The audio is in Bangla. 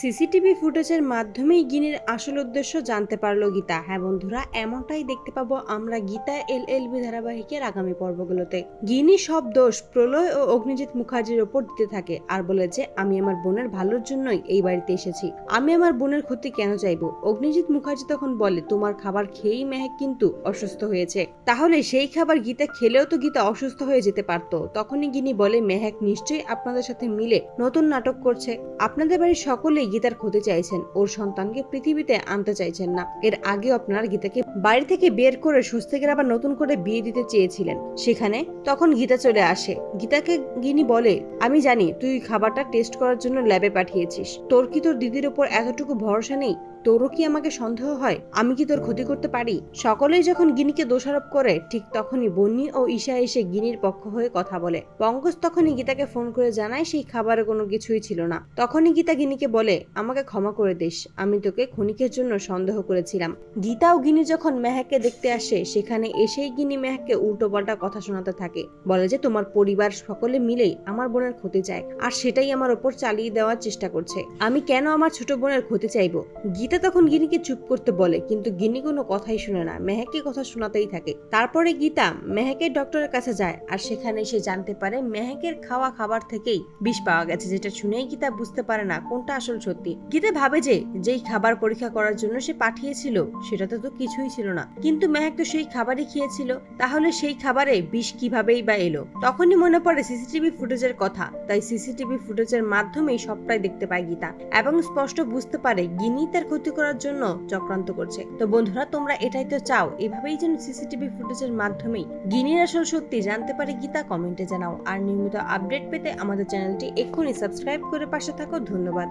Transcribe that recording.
সিসিটিভি ফুটেজের মাধ্যমেই গিনির আসল উদ্দেশ্য জানতে পারল গীতা। হ্যাঁ বন্ধুরা, এমনটাই দেখতে পাবো আমরা গীতা এলএলবি ধারাবাহিকের আগামী পর্বগুলোতে। গিনি সব দোষ প্রলয় ও অগ্নিজিৎ মুখার্জির ওপর দিতে থাকে আর বলে যে আমি আমার বোনের ভালোর জন্যই এই বাড়িতে এসেছি, আমি আমার বোনের ক্ষতি কেন চাইবো। অগ্নিজিৎ মুখার্জি তখন বলে তোমার খাবার খেয়েই মেহেক কিন্তু অসুস্থ হয়েছে, তাহলে সেই খাবার গীতা খেলেও তো গীতা অসুস্থ হয়ে যেতে পারতো। তখনই গিনি বলে মেহেক নিশ্চয়ই আপনাদের সাথে মিলে নতুন নাটক করছে, আপনাদের বাড়ির সকলেই গীতার ক্ষতি চাইছেন, ওর সন্তানকে পৃথিবীতে আনতে চাইছেন না। এর আগেও আপনারা গীতাকে বাড়ি থেকে বের করে স্বস্তিকের আবার নতুন করে বিয়ে দিতে চেয়েছিলেন, সেখানে তখন গীতা চলে আসে। গীতাকে গিনি বলে আমি জানি তুই খাবারটা টেস্ট করার জন্য ল্যাবে পাঠিয়েছিস, তোর কি তোর দিদির উপর এতটুকু ভরসা নেই? তোরও কি আমাকে সন্দেহ হয়? আমি কি তোর ক্ষতি করতে পারি? সকলেই যখন গিনিকে দোষারোপ করে ঠিক তখনই বন্নি ও ঈশা এসে গিনির পক্ষ হয়ে কথা বলে। পঙ্কজ তখনই গীতাকে ফোন করে জানায় সেই খাবারে কোনো কিছুই ছিল না। তখনই গীতা গিনিকে বলে আমাকে ক্ষমা করে দিস, আমি তোকে ক্ষণিকের জন্য সন্দেহ করেছিলাম। গীতা ও গিনি যখন মেহেককে দেখতে আসে সেখানে এসেই গিনি মেহেককে উল্টোপাল্টা কথা শোনাতে থাকে, বলে যে তোমার পরিবার সকলে মিলেই আমার বোনের ক্ষতি চায় আর সেটাই আমার ওপর চালিয়ে দেওয়ার চেষ্টা করছে, আমি কেন আমার ছোট বোনের ক্ষতি চাইবো। গীতা তখন গিনিকে চুপ করতে বলে কিন্তু গিনি কোনো কথাই শুনে না, মেহেককে কথা শোনাতেই থাকে। তারপরে গীতা মেহেকের ডক্টরের কাছে যায় আর সেখানে সে জানতে পারে মেহেকের খাওয়া খাবার থেকেই বিষ পাওয়া গেছে, যেটা শুনেই গীতা বুঝতে পারে না কোনটা আসল সত্যি। গীতা ভাবে যে যেই খাবার পরীক্ষা করার জন্য সে পাঠিয়েছিল সেটাতে তো কিছুই ছিল না, কিন্তু মেহেক তো সেই খাবারই খেয়েছিল, তাহলে সেই খাবারে বিষ কিভাবেই বা এলো। তখনই মনে পড়ে সিসিটিভি ফুটেজের কথা, তাই সিসিটিভি ফুটেজের মাধ্যমেই সবটাই দেখতে পায় গীতা এবং স্পষ্ট বুঝতে পারে গিনি তার ক্ষতি করার জন্য চক্রান্ত করছে। তো বন্ধুরা, তোমরা এটাই তো চাও, এভাবেই যেন সিসিটিভি ফুটেজের মাধ্যমেই গিনির আসল সত্যি জানতে পারে গীতা? কমেন্টে জানাও। আর নিয়মিত আপডেট পেতে আমাদের চ্যানেলটি এক্ষুনি সাবস্ক্রাইব করে পাশে থাকো। ধন্যবাদ।